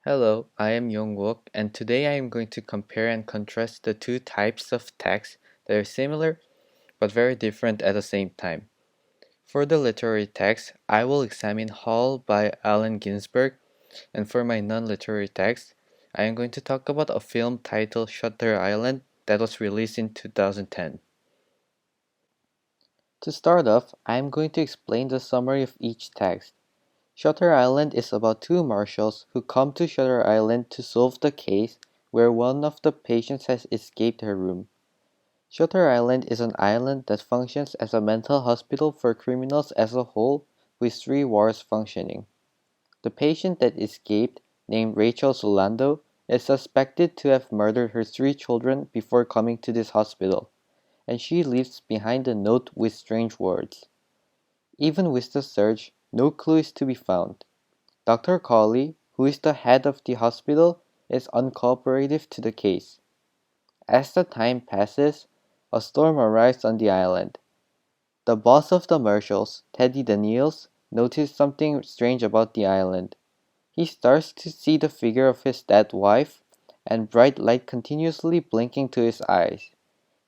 Hello, I am Yongwook, and today I am going to compare and contrast the two types of text that are similar but very different at the same time. For the literary text, I will examine Hall by Allen Ginsberg, and for my non-literary text, I am going to talk about a film titled Shutter Island that was released in 2010. To start off, I am going to explain the summary of each text. Shutter Island is about two marshals who come to Shutter Island to solve the case where one of the patients has escaped her room. Shutter Island is an island that functions as a mental hospital for criminals as a whole, with three wards functioning. The patient that escaped, named Rachel Solando, is suspected to have murdered her three children before coming to this hospital, and she leaves behind a note with strange words. Even with the search, no clue is to be found. Doctor Cawley, who is the head of the hospital, is uncooperative to the case. As the time passes, a storm arrives on the island. The boss of the Marshalls, Teddy Daniels, notices something strange about the island. He starts to see the figure of his dead wife and bright light continuously blinking to his eyes.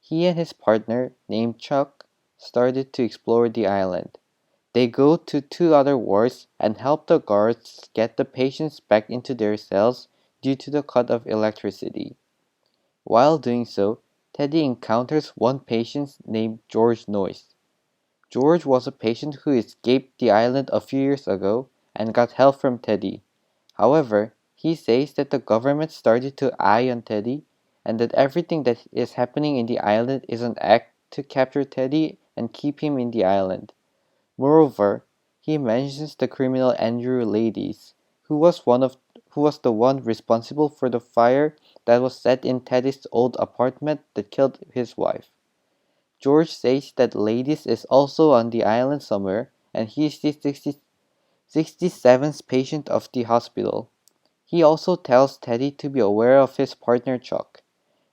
He and his partner, named Chuck, started to explore the island. They go to two other wards and help the guards get the patients back into their cells due to the cut of electricity. While doing so, Teddy encounters one patient named George Noyce. George was a patient who escaped the island a few years ago and got help from Teddy. However, he says that the government started to eye on Teddy and that everything that is happening in the island is an act to capture Teddy and keep him in the island. Moreover, he mentions the criminal Andrew Ladies, who was the one responsible for the fire that was set in Teddy's old apartment that killed his wife. George says that Ladies is also on the island somewhere and he is the 67th patient of the hospital. He also tells Teddy to be aware of his partner Chuck.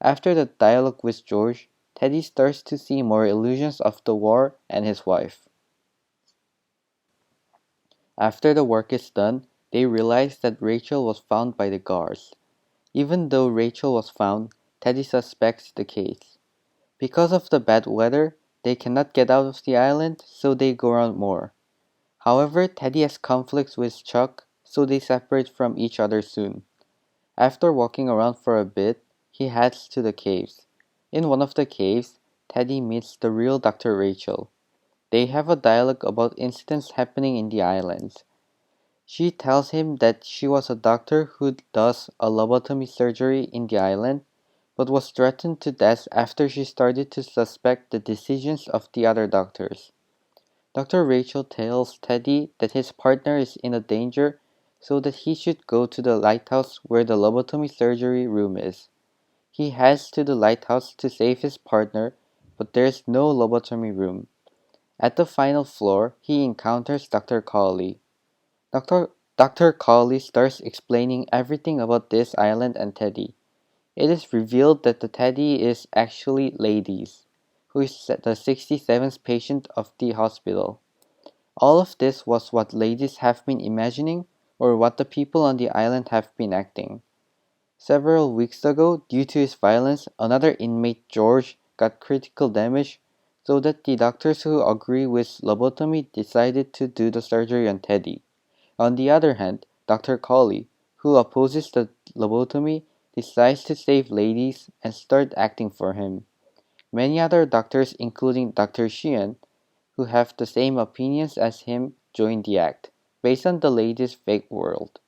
After the dialogue with George, Teddy starts to see more illusions of the war and his wife. After the work is done, they realize that Rachel was found by the guards. Even though Rachel was found, Teddy suspects the case. Because of the bad weather, they cannot get out of the island, so they go around more. However, Teddy has conflicts with Chuck, so they separate from each other soon. After walking around for a bit, he heads to the caves. In one of the caves, Teddy meets the real Dr. Rachel. They have a dialogue about incidents happening in the islands. She tells him that she was a doctor who does a lobotomy surgery in the island, but was threatened to death after she started to suspect the decisions of the other doctors. Dr. Rachel tells Teddy that his partner is in a danger, so that he should go to the lighthouse where the lobotomy surgery room is. He heads to the lighthouse to save his partner, but there is no lobotomy room. At the final floor, he encounters Dr. Cawley. Dr. Cawley starts explaining everything about this island and Teddy. It is revealed that the Teddy is actually Ladies, who is the 67th patient of the hospital. All of this was what Ladies have been imagining or what the people on the island have been acting. Several weeks ago, due to his violence, another inmate, George, got critical damage, so that the doctors who agree with lobotomy decided to do the surgery on Teddy. On the other hand, Dr. Cawley, who opposes the lobotomy, decides to save Ladies and start acting for him. Many other doctors, including Dr. Sheehan, who have the same opinions as him, join the act, based on the Ladies' fake world.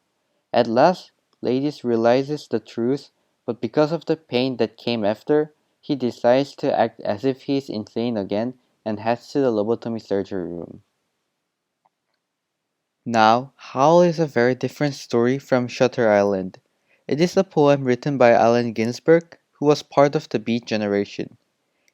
At last, Ladies realizes the truth, but because of the pain that came after, he decides to act as if he is insane again and heads to the lobotomy surgery room. Now, Howl is a very different story from Shutter Island. It is a poem written by Allen Ginsberg, who was part of the Beat Generation.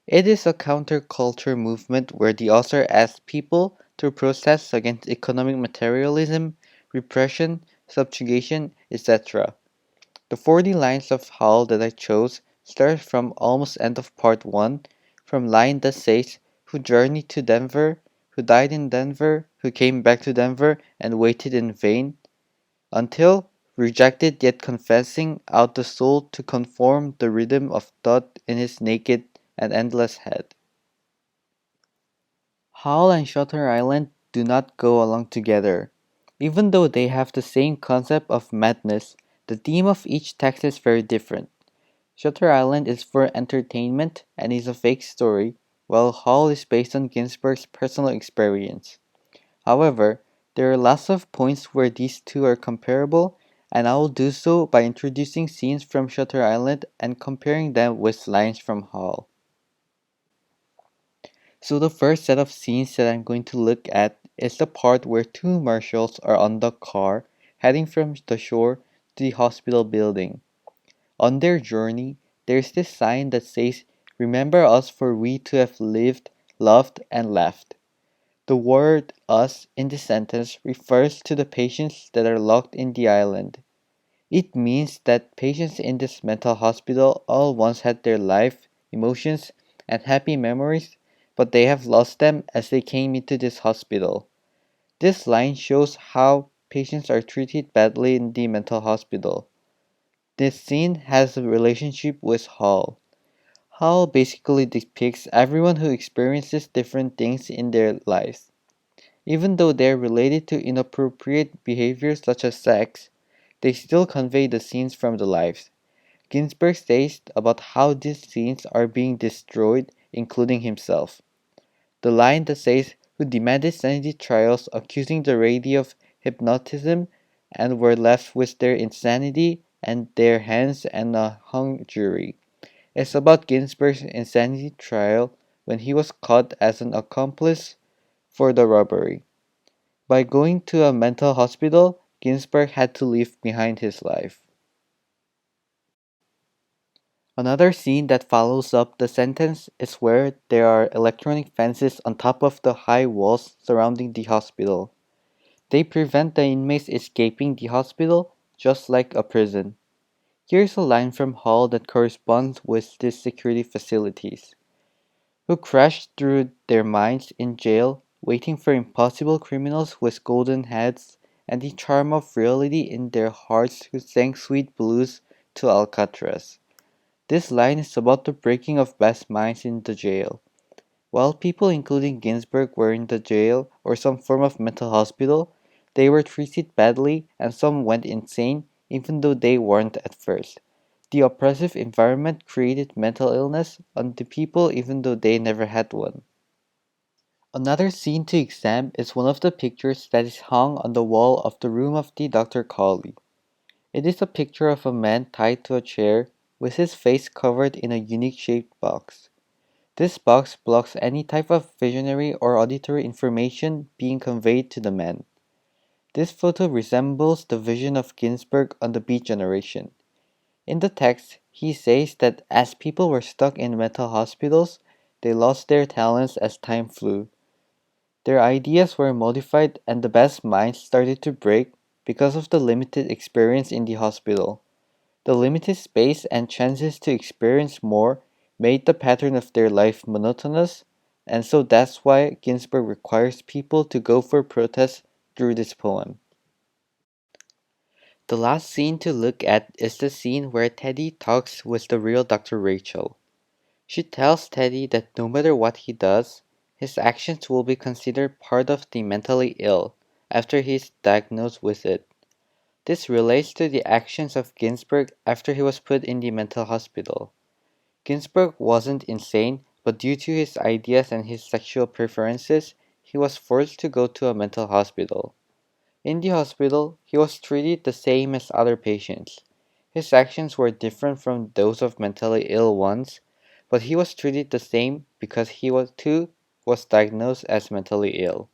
It is a counterculture movement where the author asks people to protest against economic materialism, repression, subjugation, etc. The 40 lines of Howl that I chose start from almost end of part 1, from line that says, "Who journeyed to Denver, who died in Denver, who came back to Denver and waited in vain," until rejected yet confessing out the soul to conform the rhythm of thought in his naked and endless head. Howl and Shutter Island do not go along together. Even though they have the same concept of madness, the theme of each text is very different. Shutter Island is for entertainment and is a fake story, while Howl is based on Ginsberg's personal experience. However, there are lots of points where these two are comparable, and I will do so by introducing scenes from Shutter Island and comparing them with lines from Howl. So the first set of scenes that I'm going to look at is the part where two marshals are on the car heading from the shore to the hospital building. On their journey, there's this sign that says, "Remember us for we too have lived, loved, and left." The word us in this sentence refers to the patients that are locked in the island. It means that patients in this mental hospital all once had their life, emotions, and happy memories, but they have lost them as they came into this hospital. This line shows how patients are treated badly in the mental hospital. This scene has a relationship with Hall. Hall basically depicts everyone who experiences different things in their lives. Even though they are related to inappropriate behaviors such as sex, they still convey the scenes from the lives. Ginsberg says about how these scenes are being destroyed, including himself. The line that says, "who demanded sanity trials accusing the lady of hypnotism and were left with their insanity and their hands and a hung jury," is about Ginsberg's insanity trial when he was caught as an accomplice for the robbery. By going to a mental hospital, Ginsberg had to leave behind his life. Another scene that follows up the sentence is where there are electronic fences on top of the high walls surrounding the hospital. They prevent the inmates escaping the hospital, just like a prison. Here's a line from Hall that corresponds with these security facilities. "Who crashed through their minds in jail, waiting for impossible criminals with golden heads and the charm of reality in their hearts who sang sweet blues to Alcatraz." This line is about the breaking of best minds in the jail. While people including Ginsberg were in the jail or some form of mental hospital, they were treated badly and some went insane even though they weren't at first. The oppressive environment created mental illness on the people even though they never had one. Another scene to examine is one of the pictures that is hung on the wall of the room of the Dr. Cawley. It is a picture of a man tied to a chair with his face covered in a unique shaped box. This box blocks any type of visionary or auditory information being conveyed to the man. This photo resembles the vision of Ginsberg on the Beat Generation. In the text, he says that as people were stuck in mental hospitals, they lost their talents as time flew. Their ideas were modified and the best minds started to break because of the limited experience in the hospital. The limited space and chances to experience more made the pattern of their life monotonous, and so that's why Ginsberg requires people to go for protest through this poem. The last scene to look at is the scene where Teddy talks with the real Dr. Rachel. She tells Teddy that no matter what he does, his actions will be considered part of the mentally ill after he is diagnosed with it. This relates to the actions of Ginsberg after he was put in the mental hospital. Ginsberg wasn't insane, but due to his ideas and his sexual preferences, he was forced to go to a mental hospital. In the hospital, he was treated the same as other patients. His actions were different from those of mentally ill ones, but he was treated the same because too was diagnosed as mentally ill.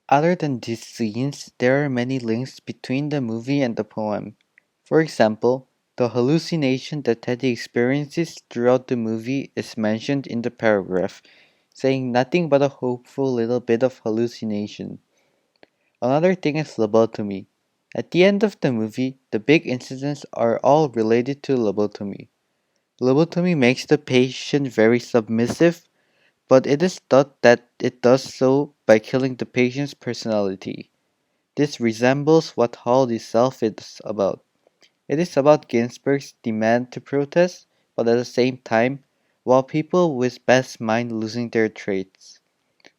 Other than these scenes, there are many links between the movie and the poem. For example, the hallucination that Teddy experiences throughout the movie is mentioned in the paragraph, saying nothing but a hopeful little bit of hallucination. Another thing is lobotomy. At the end of the movie, the big incidents are all related to lobotomy. Lobotomy makes the patient very submissive, but it is thought that it does so by killing the patient's personality. This resembles what Hall itself is about. It is about Ginsberg's demand to protest, but at the same time, while people with best mind losing their traits.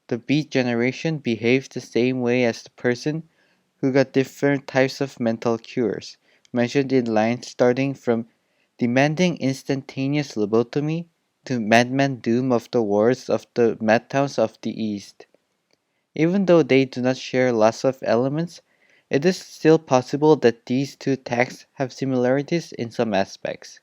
The Beat generation behaves the same way as the person who got different types of mental cures, mentioned in lines starting from demanding instantaneous lobotomy to madman doom of the wars of the mad towns of the East. Even though they do not share lots of elements, it is still possible that these two texts have similarities in some aspects.